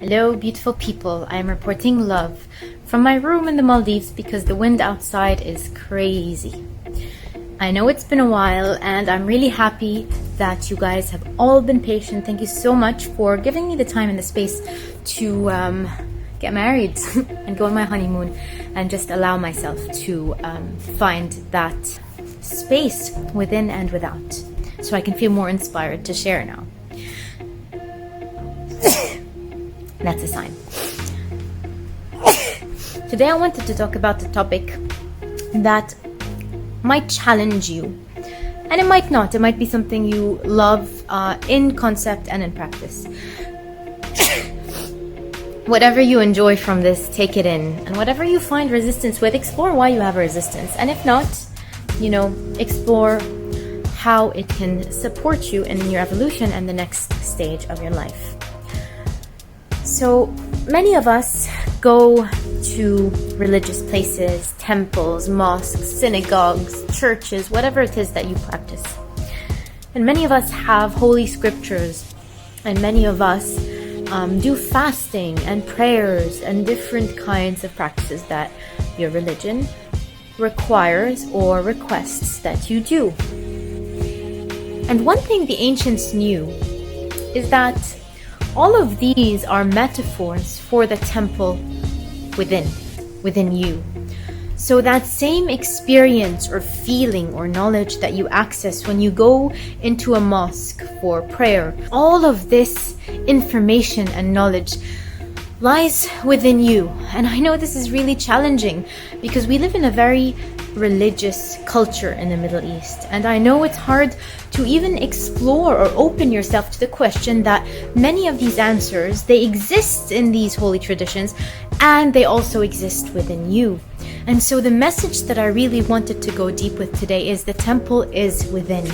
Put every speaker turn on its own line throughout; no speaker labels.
Hello, beautiful people. I am reporting love from my room in the Maldives because the wind outside is crazy. I know it's been a while and I'm really happy that you guys have all been patient. Thank you so much for giving me the time and the space to get married and go on my honeymoon and just allow myself to find that space within and without so I can feel more inspired to share now. That's a sign. Today I wanted to talk about the topic that might challenge you, and it might not. It might be something you love in concept and in practice. Whatever you enjoy from this, take it in, and whatever you find resistance with, explore why you have resistance, and if not, explore how it can support you in your evolution and the next stage of your life. So many of us go to religious places, temples, mosques, synagogues, churches, whatever it is that you practice. And many of us have holy scriptures, and many of us do fasting and prayers and different kinds of practices that your religion requires or requests that you do. And one thing the ancients knew is that all of these are metaphors for the temple within you. So that same experience or feeling or knowledge that you access when you go into a mosque for prayer, all of this information and knowledge lies within you. And I know this is really challenging because we live in a very religious culture in the Middle East, and I know it's hard to even explore or open yourself to the question that many of these answers, they exist in these holy traditions and they also exist within you. And so the message that I really wanted to go deep with today is the temple is within.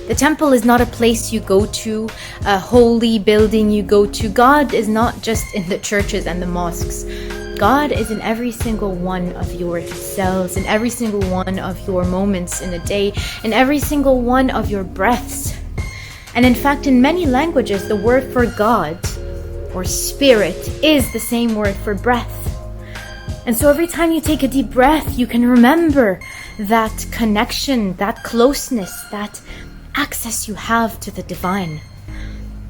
The temple is not a place you go to, a holy building you go to. God is not just in the churches and the mosques. God is in every single one of your cells, in every single one of your moments in a day, in every single one of your breaths. And in fact, in many languages, the word for God or spirit is the same word for breath. And so every time you take a deep breath, you can remember that connection, that closeness, that access you have to the divine.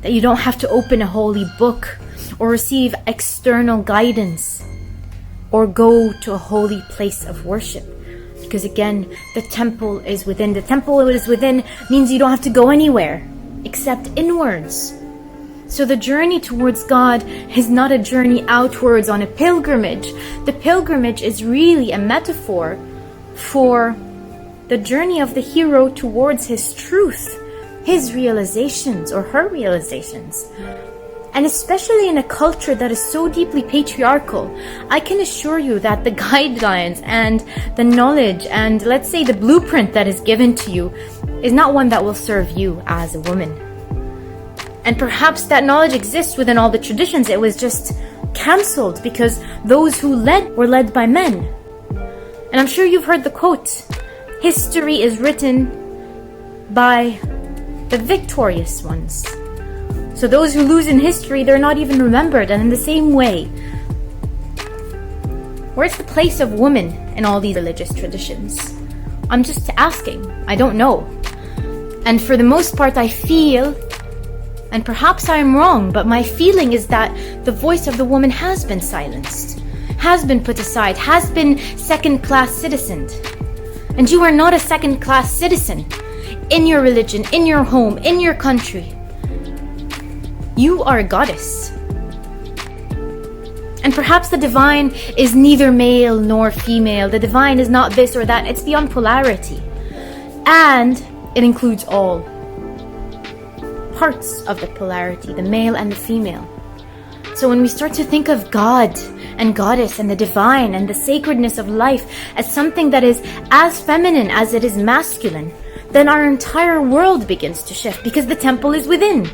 That you don't have to open a holy book or receive external guidance or go to a holy place of worship. Because again, the temple is within. The temple is within means you don't have to go anywhere except inwards. So the journey towards God is not a journey outwards on a pilgrimage. The pilgrimage is really a metaphor for the journey of the hero towards his truth, his realizations or her realizations. And especially in a culture that is so deeply patriarchal, I can assure you that the guidelines and the knowledge and let's say the blueprint that is given to you is not one that will serve you as a woman. And perhaps that knowledge exists within all the traditions. It was just cancelled because those who led were led by men. And I'm sure you've heard the quote, history is written by the victorious ones. So those who lose in history, they're not even remembered. And in the same way, where's the place of women in all these religious traditions? I'm just asking. I don't know. And for the most part, I feel, and perhaps I'm wrong, but my feeling is that the voice of the woman has been silenced, has been put aside, has been second-class citizened. And you are not a second-class citizen in your religion, in your home, in your country. You are a goddess. And perhaps the divine is neither male nor female. The divine is not this or that. It's beyond polarity. And it includes all parts of the polarity, the male and the female. So when we start to think of God and goddess and the divine and the sacredness of life as something that is as feminine as it is masculine, then our entire world begins to shift because the temple is within.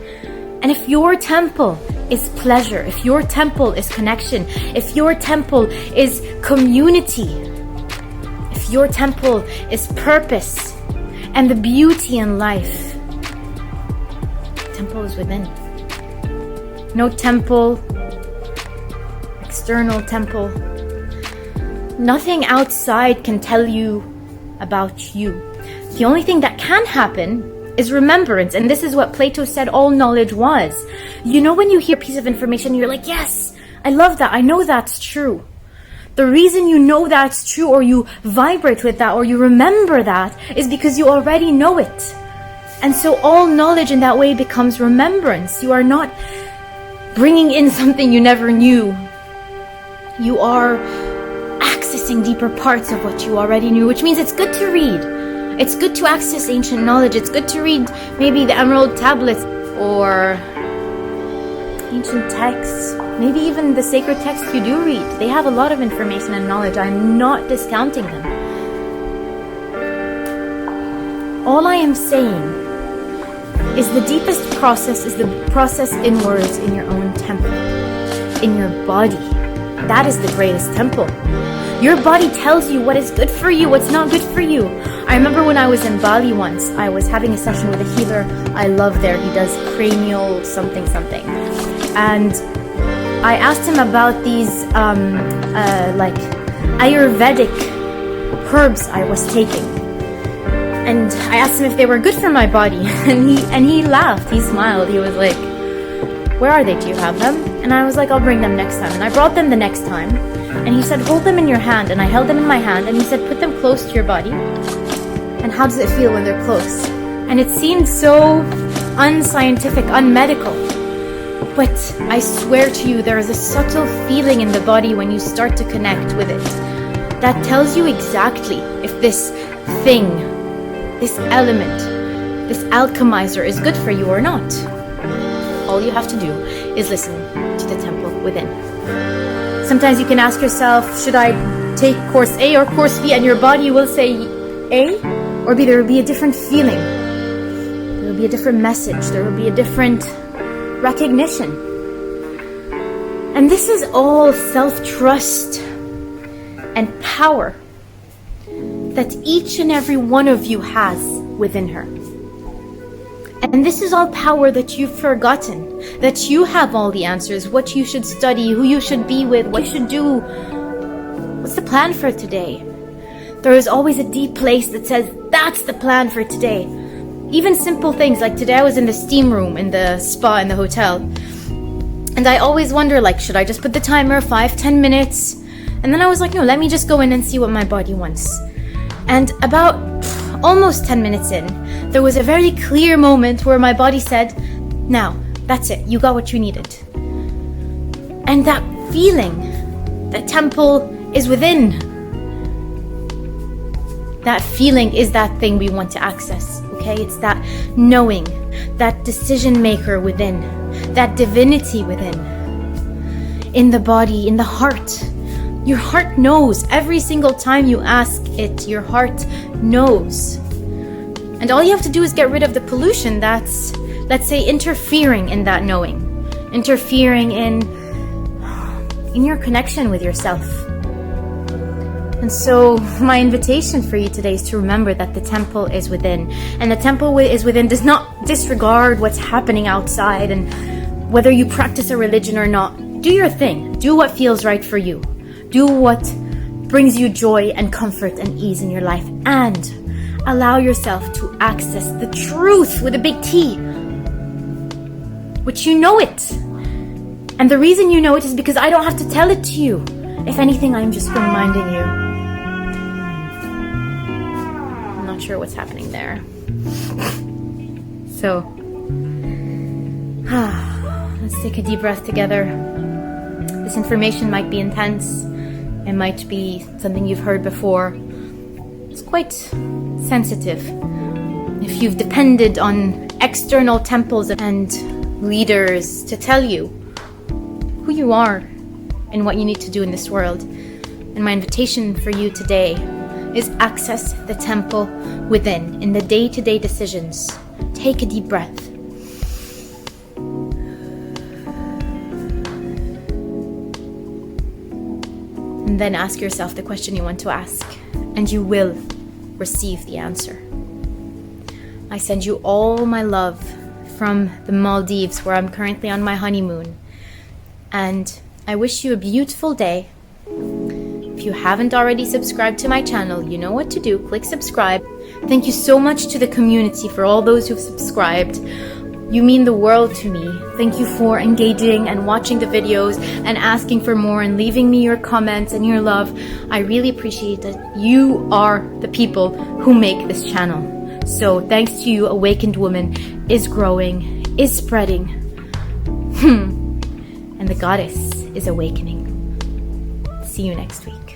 And if your temple is pleasure, if your temple is connection, if your temple is community, if your temple is purpose and the beauty in life, the temple is within. No temple external temple. Nothing outside can tell you about you. The only thing that can happen is remembrance, and this is what Plato said all knowledge was. You know, when you hear a piece of information, you're like, yes, I love that, I know that's true. The reason you know that's true, or you vibrate with that, or you remember that, is because you already know it. And so all knowledge in that way becomes remembrance. You are not bringing in something you never knew. You are accessing deeper parts of what you already knew, which means it's good to read. It's good to access ancient knowledge. It's good to read maybe the Emerald Tablets or ancient texts, maybe even the sacred texts you do read. They have a lot of information and knowledge. I'm not discounting them. All I am saying is the deepest process is the process inwards in your own temple, in your body. That is the greatest temple. Your body tells you what is good for you, what's not good for you. I remember when I was in Bali once, I was having a session with a healer I love there. He does cranial something. And I asked him about these like Ayurvedic herbs I was taking. And I asked him if they were good for my body. And he laughed, he smiled. He was like, where are they? Do you have them? And I was like, I'll bring them next time. And I brought them the next time. And he said, hold them in your hand. And I held them in my hand. And he said, put them close to your body. And how does it feel when they're close? And it seemed so unscientific, unmedical. But I swear to you, there is a subtle feeling in the body when you start to connect with it that tells you exactly if this thing, this element, this alchemizer is good for you or not. All you have to do is listen to the temple within. Sometimes you can ask yourself, should I take course A or course B? And your body will say A or B. There will be a different feeling. There will be a different message. There will be a different recognition. And this is all self-trust and power that each and every one of you has within her. And this is all power that you've forgotten, that you have all the answers, what you should study, who you should be with, what you should do. What's the plan for today? There is always a deep place that says, that's the plan for today. Even simple things, like today I was in the steam room in the spa in the hotel. And I always wonder, like, should I just put the timer 5-10 minutes? And then I was like, no, let me just go in and see what my body wants. And about almost 10 minutes in, there was a very clear moment where my body said, now, that's it, you got what you needed. And that feeling, that temple is within. That feeling is that thing we want to access, okay? It's that knowing, that decision maker within, that divinity within. In the body, in the heart. Your heart knows. Every single time you ask it, your heart knows. And all you have to do is get rid of the pollution that's, let's say, interfering in that knowing. Interfering in your connection with yourself. And so my invitation for you today is to remember that the temple is within. And the temple is within does not disregard what's happening outside and whether you practice a religion or not. Do your thing. Do what feels right for you. Do what brings you joy and comfort and ease in your life. And allow yourself to access the truth with a big T. Which you know it. And the reason you know it is because I don't have to tell it to you. If anything, I'm just reminding you. I'm not sure what's happening there. So, let's take a deep breath together. This information might be intense. It might be something you've heard before. It's quite sensitive. If you've depended on external temples and leaders to tell you who you are and what you need to do in this world. And my invitation for you today is access the temple within in the day-to-day decisions. Take a deep breath. And then ask yourself the question you want to ask, and you will receive the answer. I send you all my love from the Maldives, where I'm currently on my honeymoon. And I wish you a beautiful day. If you haven't already subscribed to my channel, you know what to do. Click subscribe. Thank you so much to the community for all those who've subscribed. You mean the world to me. Thank you for engaging and watching the videos and asking for more and leaving me your comments and your love. I really appreciate it. You are the people who make this channel. So thanks to you, Awakened Woman is growing, is spreading. And the goddess is awakening. See you next week.